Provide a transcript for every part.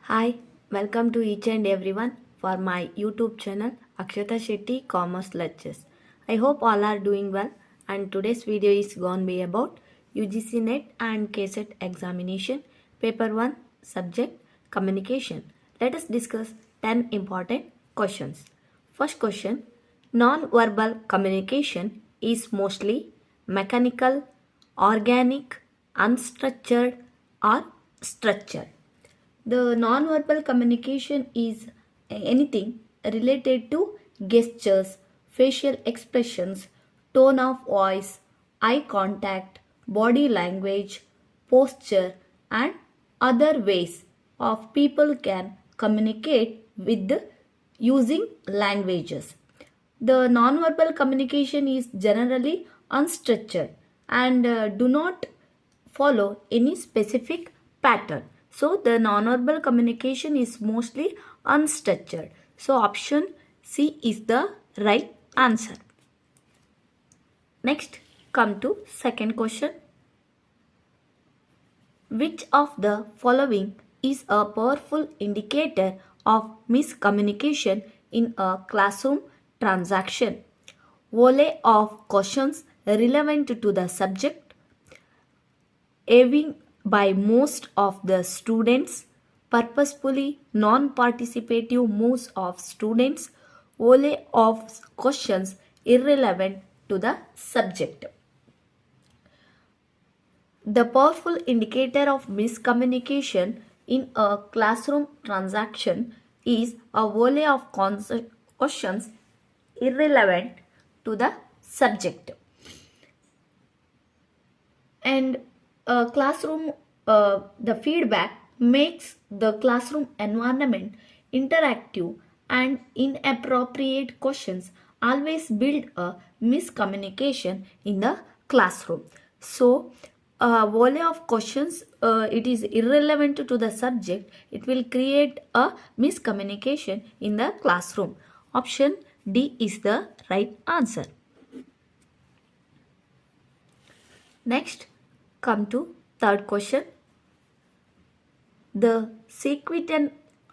Hi, welcome to each and everyone for my YouTube channel Akshata Shetty Commerce Lectures. I hope all are doing well, and today's video is going to be about UGC NET and kset examination paper 1 subject communication. Let us discuss 10 important questions. First question: non-verbal communication is mostly mechanical, organic, unstructured or structured. The non-verbal communication is anything related to gestures, facial expressions, tone of voice, eye contact, body language, posture, and other ways of people can communicate with using languages. The non-verbal communication is generally unstructured and do not follow any specific pattern. So the nonverbal communication is mostly unstructured. So option C is the right answer. Next, come to second question. Which of the following is a powerful indicator of miscommunication in a classroom transaction? Volley of questions relevant to the subject, aiming by most of the students, purposefully non-participative moves of students, volley of questions irrelevant to the subject. The powerful indicator of miscommunication in a classroom transaction is a volley of questions irrelevant to the subject. And the feedback makes the classroom environment interactive, and inappropriate questions always build a miscommunication in the classroom. So a volley of questions, it is irrelevant to the subject, it will create a miscommunication in the classroom. Option D is the right answer. Next, come to third question. The sequential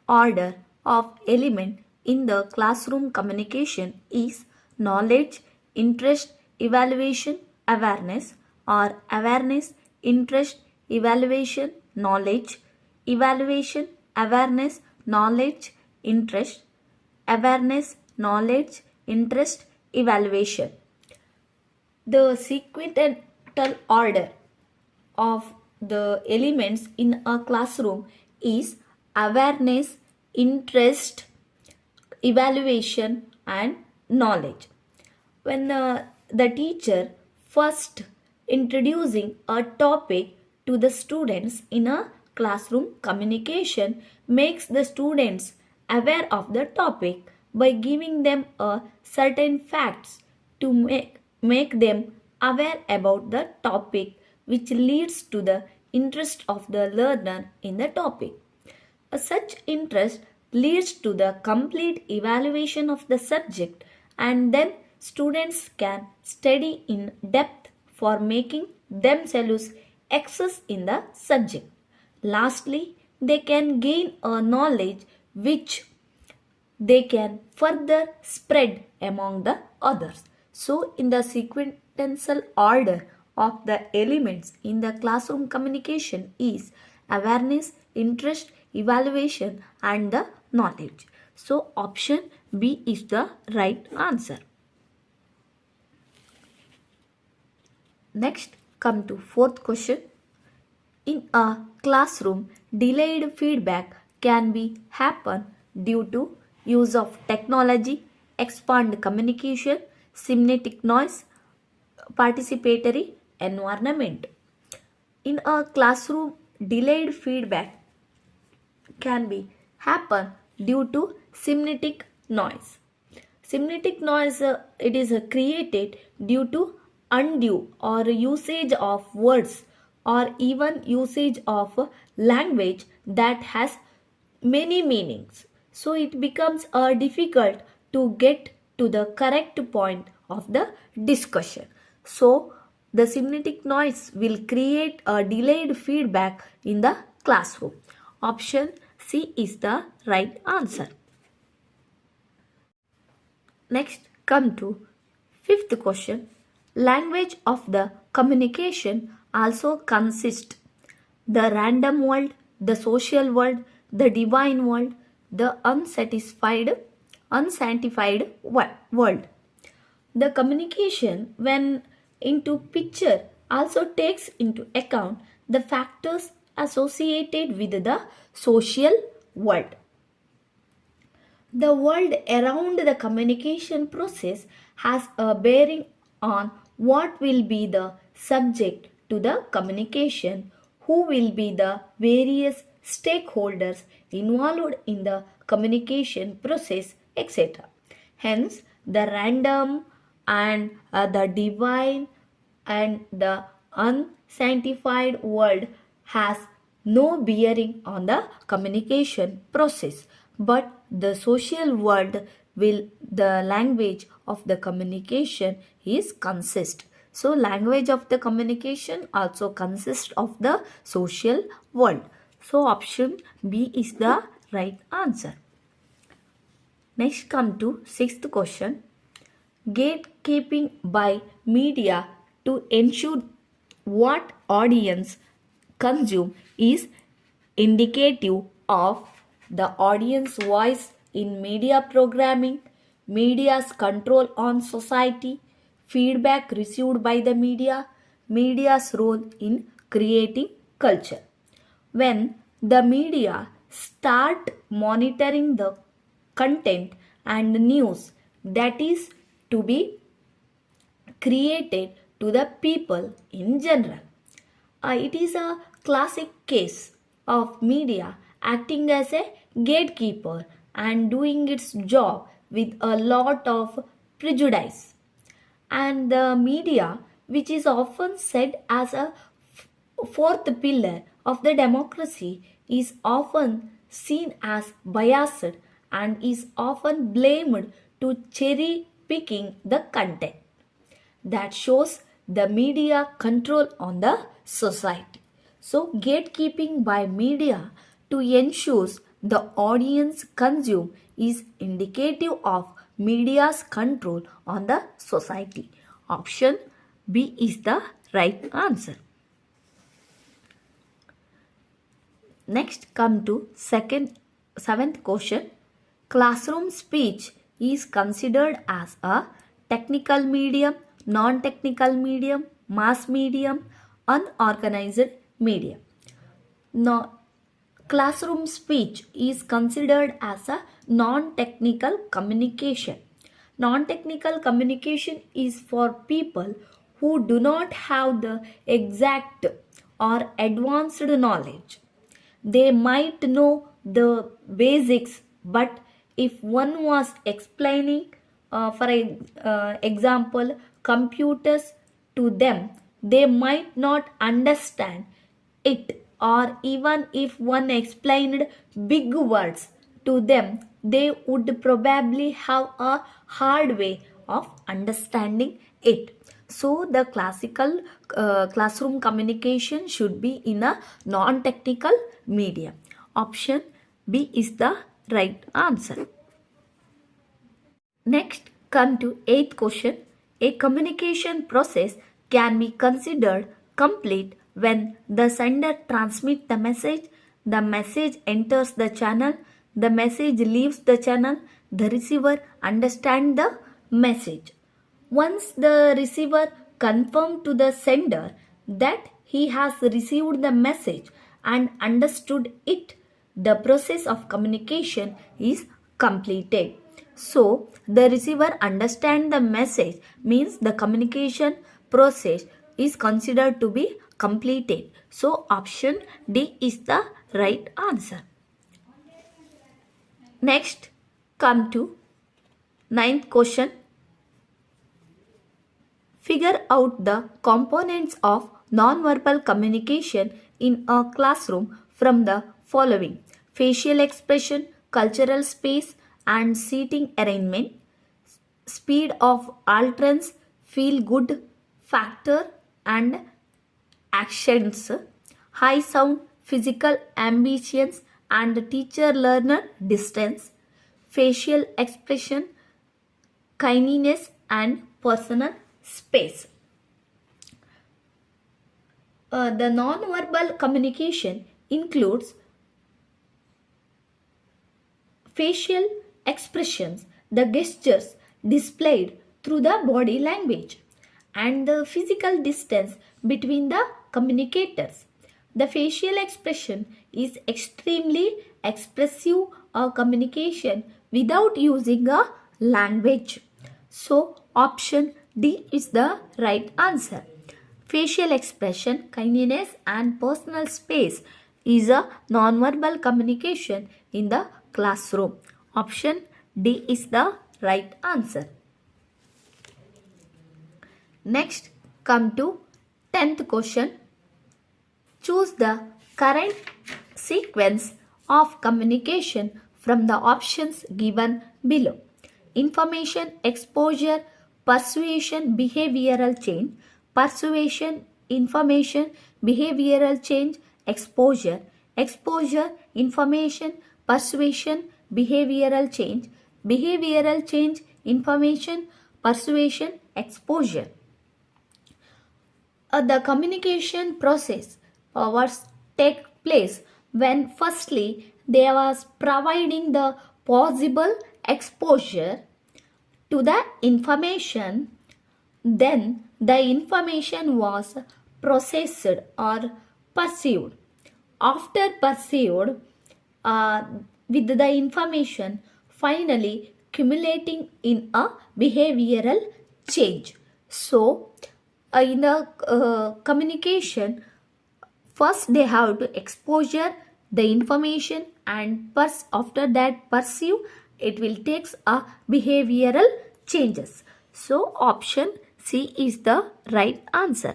order of element in the classroom communication is knowledge, interest, evaluation, awareness, or awareness, interest, evaluation, knowledge, evaluation, awareness, knowledge, interest, awareness, knowledge, interest, evaluation. The sequential order of the elements in a classroom is awareness, interest, evaluation, and knowledge. When the teacher first introducing a topic to the students in a classroom, communication makes the students aware of the topic by giving them a certain facts to make them aware about the topic, which leads to the interest of the learner in the topic. Such interest leads to the complete evaluation of the subject, and then students can study in depth for making themselves excess in the subject. Lastly, they can gain a knowledge which they can further spread among the others. So, in the sequential order of the elements in the classroom communication is awareness, interest, evaluation, and the knowledge. So, option B is the right answer. Next, come to fourth question. In a classroom, delayed feedback can be happen due to use of technology, expand communication, synthetic noise, participatory environment. In a classroom, delayed feedback can be happen due to synthetic noise. Synthetic noise, it is created due to undue or usage of words or even usage of language that has many meanings. So it becomes difficult to get to the correct point of the discussion. So the synthetic noise will create a delayed feedback in the classroom. Option C is the right answer. Next, come to fifth question. Language of the communication also consists the random world, the social world, the divine world, the unsanctified world. The communication, when into picture, also takes into account the factors associated with the social world. The world around the communication process has a bearing on what will be the subject to the communication, who will be the various stakeholders involved in the communication process, etc. Hence, the random and the divine and the unsanctified world has no bearing on the communication process, but the social world will the language of the communication is consist. So language of the communication also consists of the social world. So option B is the right answer. Next come to sixth question. Gatekeeping by media to ensure what audience consume is indicative of the audience voice in media programming, media's control on society, feedback received by the media, media's role in creating culture. When the media start monitoring the content and news that is to be created to the people in general. It is a classic case of media acting as a gatekeeper and doing its job with a lot of prejudice. And the media, which is often said as a fourth pillar of the democracy, is often seen as biased and is often blamed to cherry picking the content. That shows the media control on the society. So gatekeeping by media to ensure the audience consume is indicative of media's control on the society. Option B is the right answer. Next come to seventh question. Classroom speech is considered as a technical medium, non-technical medium, mass medium, unorganized medium. Now, classroom speech is considered as a non-technical communication. Non-technical communication is for people who do not have the exact or advanced knowledge. They might know the basics, but if one was explaining, example, computers to them, they might not understand it, or even if one explained big words to them, they would probably have a hard way of understanding it. So the classical classroom communication should be in a non-technical medium. Option B is the right answer. Next, come to eighth question. A communication process can be considered complete when the sender transmits the message enters the channel, the message leaves the channel, the receiver understands the message. Once the receiver confirms to the sender that he has received the message and understood it, the process of communication is completed. So, the receiver understands the message means the communication process is considered to be completed. So, option D is the right answer. Next, come to ninth question. Figure out the components of nonverbal communication in a classroom from the following: facial expression, cultural space and seating arrangement, speed of utterance, feel good factor and actions, high sound, physical ambitions and teacher-learner distance, facial expression, kindness, and personal space. The non-verbal communication includes facial expressions, the gestures displayed through the body language, and the physical distance between the communicators. The facial expression is extremely expressive communication without using a language. So, option D is the right answer. Facial expression, kindness, and personal space is a non-verbal communication in the classroom. Option D is the right answer. Next, come to 10th question. Choose the current sequence of communication from the options given below. Information, exposure, persuasion, behavioral change, persuasion, information, behavioral change, exposure, exposure, information, persuasion, behavioral change, information, persuasion, exposure. The communication process was take place when firstly they was providing the possible exposure to the information, then the information was processed or perceived. After perceived, with the information finally accumulating in a behavioral change. So, in the communication, first they have to exposure the information, and after that perceive, it will takes a behavioral changes. So option C is the right answer.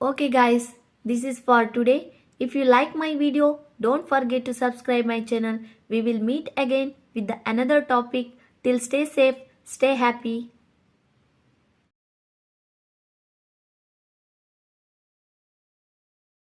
Okay guys, this is for today. If you like my video, don't forget to subscribe my channel. We will meet again with another topic. Till stay safe, stay happy.